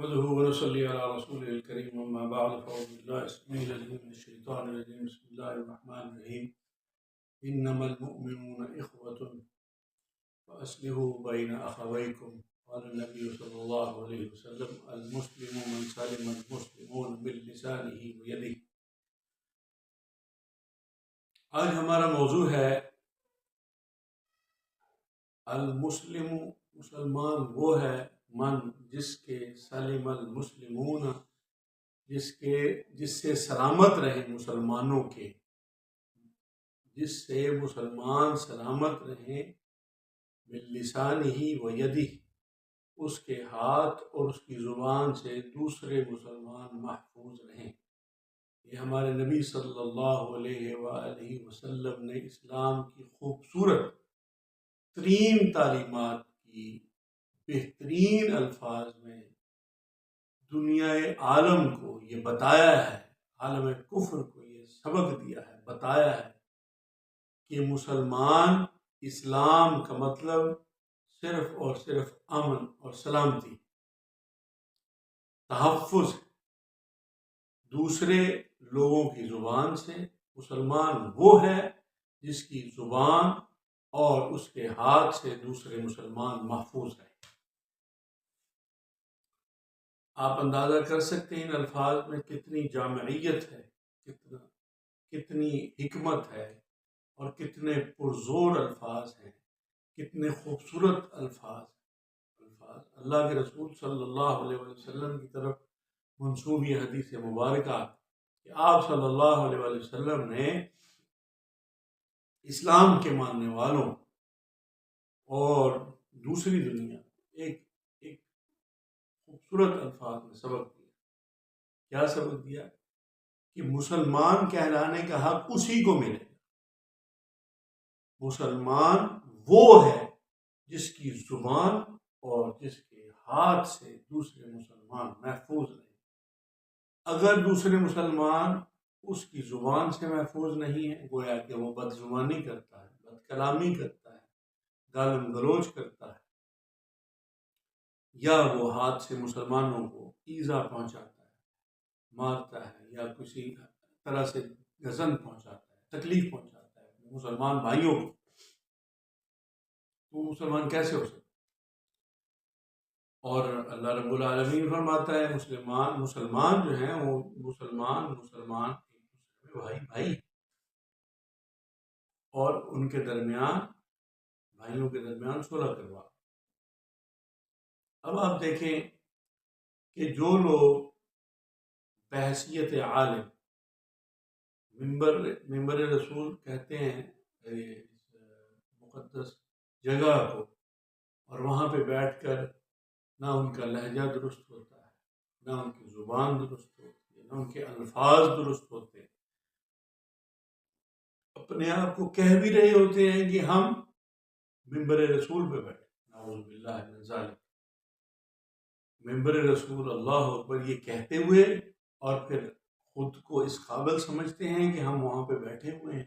نحمده ونصلي على رسوله الكريم أما بعد فأعوذ بالله السميع العليم من الشيطان الرجيم بسم الله الرحمن الرحيم إنما المؤمنون إخوة فأصلحوا بين أخويكم قال النبي صلى الله عليه وسلم المسلم من سلم المسلمون من لسانه ويده. آج ہمارا موضوع ہے المسلم، مسلمان وہ ہے من جس کے سلم المسلمون، جس سے سلامت رہے مسلمانوں کے، جس سے مسلمان سلامت رہیں باللسان ہی و یدی، اس کے ہاتھ اور اس کی زبان سے دوسرے مسلمان محفوظ رہیں. یہ ہمارے نبی صلی اللہ علیہ وآلہ وسلم نے اسلام کی خوبصورت ترین تعلیمات کی بہترین الفاظ میں دنیا عالم کو یہ بتایا ہے، عالم کفر کو یہ سبق دیا ہے، بتایا ہے کہ مسلمان اسلام کا مطلب صرف اور صرف امن اور سلامتی، تحفظ دوسرے لوگوں کی زبان سے. مسلمان وہ ہے جس کی زبان اور اس کے ہاتھ سے دوسرے مسلمان محفوظ رہیں. آپ اندازہ کر سکتے ہیں ان الفاظ میں کتنی جامعیت ہے، کتنی حکمت ہے، اور کتنے پرزور الفاظ ہیں، کتنے خوبصورت الفاظ. اللہ کے رسول صلی اللہ علیہ وسلم کی طرف منسوب یہ حدیث مبارکہ کہ آپ صلی اللہ علیہ وسلم نے اسلام کے ماننے والوں اور دوسری دنیا ایک خوبصورت الفاظ میں سبق دیا. کیا سبق دیا؟ کہ مسلمان کہلانے کا حق اسی کو ملے گا. مسلمان وہ ہے جس کی زبان اور جس کے ہاتھ سے دوسرے مسلمان محفوظ رہے. اگر دوسرے مسلمان اس کی زبان سے محفوظ نہیں ہے، گویا کہ وہ بد زبانی کرتا ہے، بد کلامی کرتا ہے، گالم گلوچ کرتا ہے، یا وہ ہاتھ سے مسلمانوں کو ایذا پہنچاتا ہے، مارتا ہے، یا کسی طرح سے گزن پہنچاتا ہے، تکلیف پہنچاتا ہے مسلمان بھائیوں کو، تو مسلمان کیسے ہو سکتا؟ اور اللہ رب العالمین فرماتا ہے مسلمان جو ہیں وہ مسلمان ایک دوسرے میں بھائی، اور ان کے درمیان، بھائیوں کے درمیان صلح کروا. اب آپ دیکھیں کہ جو لوگ بحیثیت عالم ممبر رسول کہتے ہیں مقدس جگہ کو، اور وہاں پہ بیٹھ کر نہ ان کا لہجہ درست ہوتا ہے، نہ ان کی زبان درست ہوتی ہے، نہ ان کے الفاظ درست ہوتے ہیں، اپنے آپ کو کہہ بھی رہے ہوتے ہیں کہ ہم ممبر رسول پہ بیٹھے، نعوذ باللہ من ذالک. ممبر رسول، اللہ اکبر، یہ کہتے ہوئے اور پھر خود کو اس قابل سمجھتے ہیں کہ ہم وہاں پہ بیٹھے ہوئے ہیں.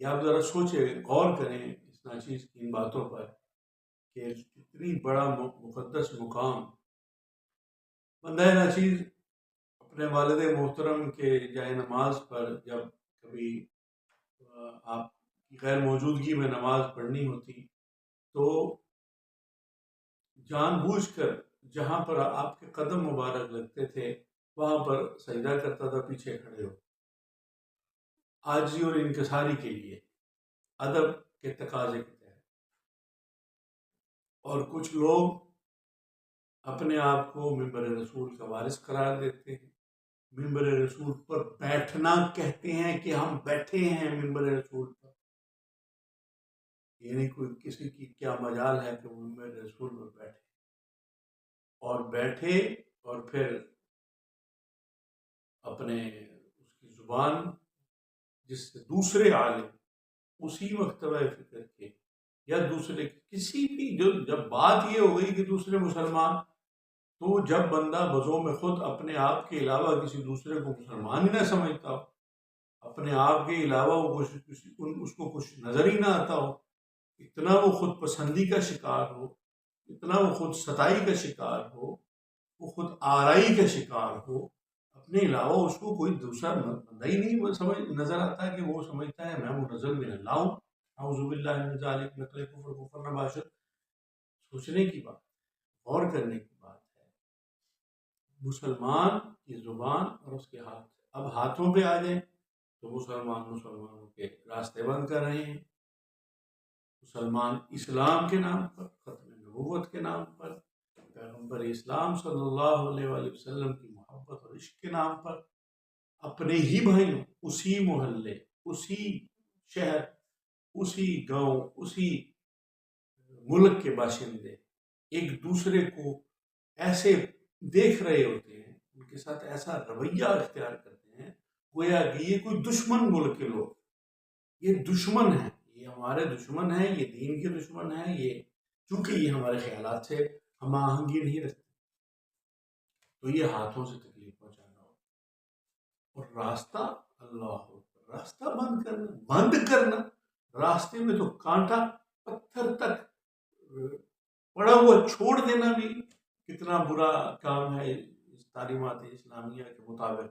یا آپ ذرا سوچیں، غور کریں اس ناچیز کی ان باتوں پر کہ کتنی بڑا مقدس مقام. بندہ ناچیز اپنے والد محترم کے جائے نماز پر جب کبھی آپ کی غیر موجودگی میں نماز پڑھنی ہوتی تو جان بوجھ کر جہاں پر آپ کے قدم مبارک لگتے تھے وہاں پر سجدہ کرتا تھا پیچھے کھڑے ہو، عاجزی اور انکساری کے لیے، ادب کے تقاضے کے تحت. اور کچھ لوگ اپنے آپ کو ممبر رسول کا وارث قرار دیتے ہیں، ممبر رسول پر بیٹھنا کہتے ہیں کہ ہم بیٹھے ہیں ممبر رسول پر. یعنی کوئی کسی کی کیا مجال ہے کہ وہ ممبر رسول پر بیٹھے اور پھر اپنے اس کی زبان جس سے دوسرے عالم اسی مکتبہ فکر کے یا دوسرے کسی بھی، جب بات یہ ہو گئی کہ دوسرے مسلمان، تو جب بندہ بذوق خود اپنے آپ کے علاوہ کسی دوسرے کو مسلمان ہی نہ سمجھتا ہو، اپنے آپ کے علاوہ اس کو کچھ نظر ہی نہ آتا ہو، اتنا وہ خود پسندی کا شکار ہو، اتنا وہ خود ستائی کا شکار ہو، وہ خود آرائی کا شکار ہو، اپنے علاوہ اس کو کوئی دوسرا بندہ ہی نہیں سمجھ نظر آتا کہ وہ سمجھتا ہے میں منزل من اللہ ہوں، اعوذ باللہ من ذالک، نقل کفر نباشر. سوچنے کی بات، غور کرنے کی بات ہے. مسلمان کی زبان اور اس کے ہاتھ، اب ہاتھوں پہ آ جائیں تو مسلمانوں کے راستے بند کر رہے ہیں. مسلمان اسلام کے نام پر، ختم نبوت کے نام پر، پیغمبر اسلام صلی اللہ علیہ وآلہ وسلم کی محبت اور عشق کے نام پر اپنے ہی بھائیوں، اسی محلے، اسی شہر، اسی گاؤں، اسی ملک کے باشندے ایک دوسرے کو ایسے دیکھ رہے ہوتے ہیں، ان کے ساتھ ایسا رویہ اختیار کرتے ہیں گویا کہ یہ کوئی دشمن ملک کے لوگ، یہ دشمن ہیں، یہ ہمارے دشمن ہیں، یہ دین کے دشمن ہیں. یہ چونکہ یہ ہمارے خیالات سے ہم آہنگی نہیں رکھتے تو یہ ہاتھوں سے تکلیف پہنچانا ہو. اور راستہ، اللہ، راستہ بند کرنا، راستے میں تو کانٹا پتھر تک پڑا ہوا چھوڑ دینا بھی کتنا برا کام ہے اس تعلیمات اسلامیہ کے مطابق.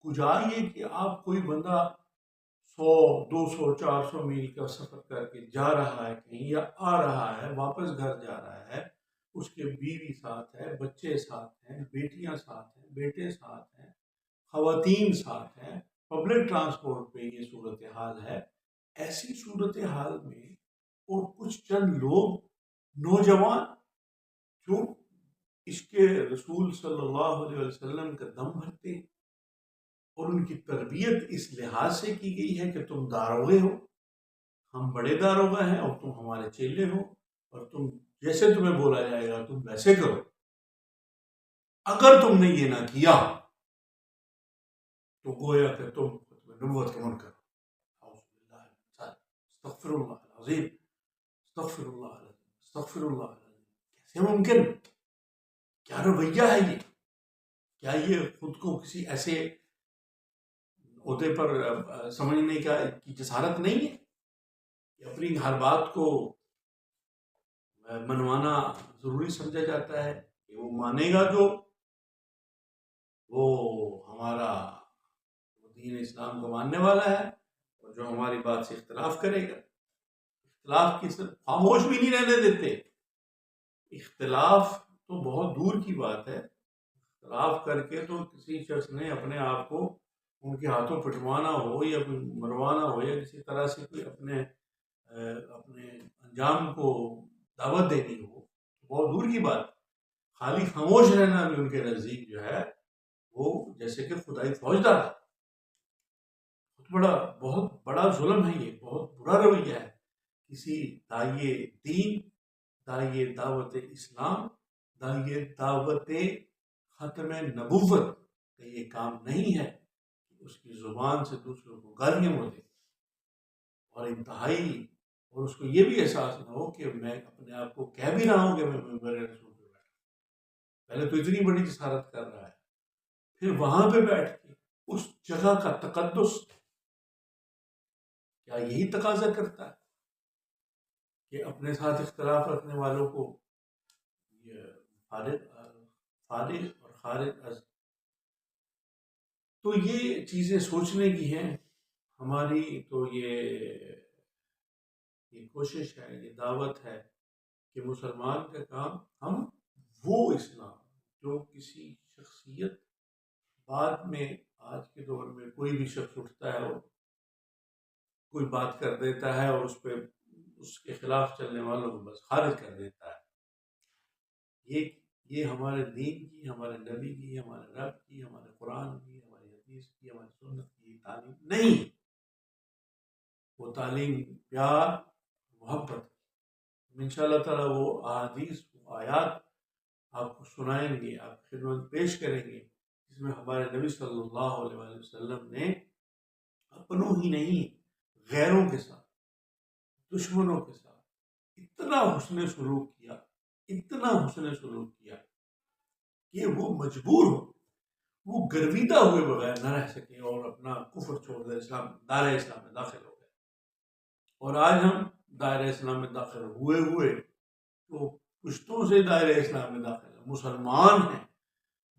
کجا یہ کہ آپ کوئی بندہ 100 200 400 میل کا سفر کر کے جا رہا ہے کہیں، یا آ رہا ہے واپس گھر جا رہا ہے، اس کے بیوی ساتھ ہے، بچے ساتھ ہیں، بیٹیاں ساتھ ہیں، بیٹے ساتھ ہیں، خواتین ساتھ ہیں، پبلک ٹرانسپورٹ پہ یہ صورتحال ہے. ایسی صورتحال میں اور کچھ چند لوگ نوجوان جو اس کے رسول صلی اللہ علیہ وسلم کا دم بھرتے، اور ان کی تربیت اس لحاظ سے کی گئی ہے کہ تم داروغے ہو، ہم بڑے داروغہ ہیں اور تم ہمارے چیلے ہو، اور تم جیسے تمہیں بولا جائے گا تم ویسے کرو. اگر تم نے یہ نہ کیا تو گویا کہ تم نبوت کا منکر. استغفر اللہ العظیم، استغفر اللہ العظیم، استغفر اللہ العظیم. کیسے ممکن؟ کیا رویہ ہے یہ؟ کیا یہ خود کو کسی ایسے عہدے پر سمجھنے کی جسارت نہیں ہے کہ اپنی ہر بات کو منوانا ضروری سمجھا جاتا ہے کہ وہ مانے گا جو وہ ہمارا دین اسلام کو ماننے والا ہے، اور جو ہماری بات سے اختلاف کرے گا، اختلاف کی صرف خاموش بھی نہیں رہنے دیتے. اختلاف تو بہت دور کی بات ہے، اختلاف کر کے تو کسی شخص نے اپنے آپ کو ان کے ہاتھوں پٹوانا ہو یا مروانا ہو یا کسی طرح سے کوئی اپنے انجام کو دعوت دینی ہو، بہت دور کی بات. خالی خاموش رہنا بھی ان کے نزدیک جو ہے وہ جیسے کہ خدائی فوجدار ہے. بہت بڑا ظلم ہے، یہ بہت برا رویہ ہے. کسی داعیے دین، داعیے دعوت اسلام، داعیے دعوت ختم نبوت کا یہ کام نہیں ہے کہ اس کی زبان سے دوسروں کو گالیاں وہ دے، اور انتہائی، اور اس کو یہ بھی احساس نہ ہو کہ میں اپنے آپ کو کہہ بھی رہا ہوں کہ میں منبر رسول پہ بیٹھا. پہلے تو اتنی بڑی جسارت کر رہا ہے، پھر وہاں پہ بیٹھ کے اس جگہ کا تقدس، کیا یہی تقاضا کرتا ہے کہ اپنے ساتھ اختلاف رکھنے والوں کو فارغ اور خارج از. تو یہ چیزیں سوچنے کی ہیں. ہماری تو یہ کوشش ہے، یہ دعوت ہے کہ مسلمان کا کام، ہم وہ اسلام جو کسی شخصیت، بعد میں آج کے دور میں کوئی بھی شخص اٹھتا ہے اور کوئی بات کر دیتا ہے اور اس کے خلاف چلنے والوں کو بس خارج کر دیتا ہے. یہ ہمارے دین کی، ہمارے نبی کی، ہمارے رب کی، ہمارے قرآن کی، ہماری حدیث کی، ہماری سنت کی تعلیم نہیں. وہ تعلیم پیار، محبت. انشاءاللہ تعالیٰ وہ احادیث، وہ آیات آپ کو سنائیں گے، آپ کی خدمت پیش کریں گے، جس میں ہمارے نبی صلی اللہ علیہ وسلم نے اپنوں ہی نہیں غیروں کے ساتھ، دشمنوں کے ساتھ اتنا حسن سلوک کیا، اتنا حسن سلوک کیا کہ وہ مجبور ہو، وہ گرویدہ ہوئے بغیر نہ رہ سکے اور اپنا کفر چھوڑ دے، دائرہ اسلام میں داخل ہو گئے. اور آج ہم دائرہ اسلام میں داخل ہوئے تو پشتوں سے دائرہ اسلام میں داخل مسلمان ہیں،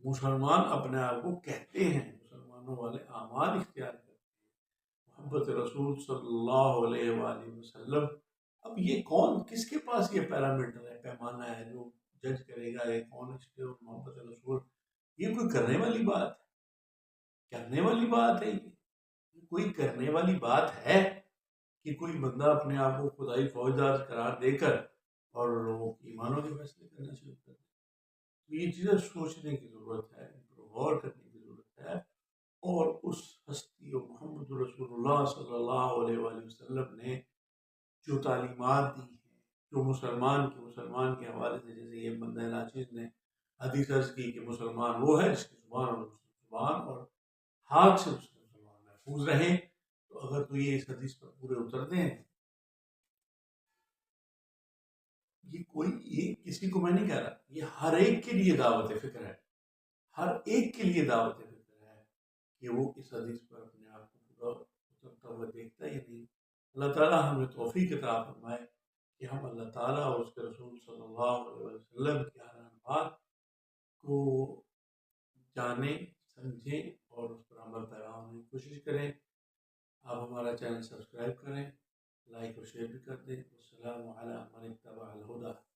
مسلمان اپنے آپ کو کہتے ہیں، مسلمانوں والے اعمال اختیار کرتے ہیں، محبت رسول صلی اللہ علیہ وآلہ وسلم. اب یہ کون، کس کے پاس یہ پیرامیٹر ہے، پیمانہ ہے جو جج کرے گا یہ کون اس کے محبت رسول؟ یہ کوئی کرنے والی بات ہے؟ کرنے والی بات ہے یہ کوئی کرنے والی بات ہے کہ کوئی بندہ اپنے آپ کو خدائی فوجدار قرار دے کر اور لوگوں کی ایمانوں کے فیصلے کرنا شروع کر دے؟ یہ چیزیں سوچنے کی ضرورت ہے، ان پر غور کرنے کی ضرورت ہے، اور اس ہستی و محمد رسول اللہ صلی اللہ علیہ وآلہ وسلم نے جو تعلیمات دی ہیں، جو مسلمان کے حوالے سے، جیسے یہ بندہ ناچیز نے حدیث عرض کی کہ مسلمان وہ ہے جس کی زبان اور ہاتھ سے اس کے مسلمان محفوظ رہیں. تو اگر تو یہ اس حدیث پر پورے اترتے ہیں، یہ کسی کو میں نہیں کہہ رہا، یہ ہر ایک کے لیے دعوت فکر ہے، ہر ایک کے لیے دعوت فکر ہے کہ وہ اس حدیث پر اپنے آپ کو پورا اترتا ہوا دیکھتا ہی نہیں. اللہ تعالیٰ ہمیں توفیق عطا فرمائے کہ ہم اللہ تعالیٰ اور اس کے رسول صلی اللہ علیہ وسلم کے ہر بات کو جانیں، سمجھیں اور اس پر عمل پیرا ہونے کی کوشش کریں. آپ ہمارا چینل سبسکرائب کریں، لائک اور شیئر بھی کر دیں. السلام علیکم ورحمۃ اللہ وبرکاتہ.